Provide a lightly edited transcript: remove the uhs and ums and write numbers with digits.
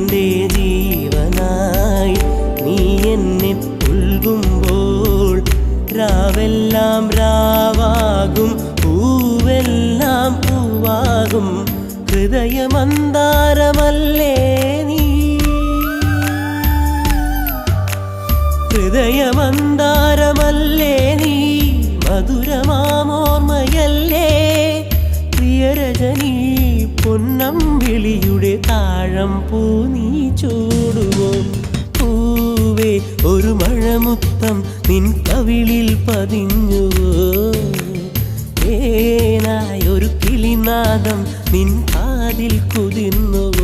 എൻ്റെ ജീവനായി നീ എന്നെ പുൽകുമ്പോൾ രാവെല്ലാം രാവാകും പൂവെല്ലാം പൂവാകും ഹൃദയമന്താരമല്ലേ നീ ഹൃദയമന്താരമല്ലേ നീ മധുരമാമോർമ്മയല്ലേ പ്രിയരജനീ പൊന്നമ്പിളിയുടെ താഴം പൂ നീ ചൂടുവോ പൂവേ ഒരു മഴമുത്തം നിൻ കവിളിൽ പതിഞ്ഞുവോ ഏനായൊരു കിളിനാദം നിൻ കാതിൽ കുതിർന്നുവോ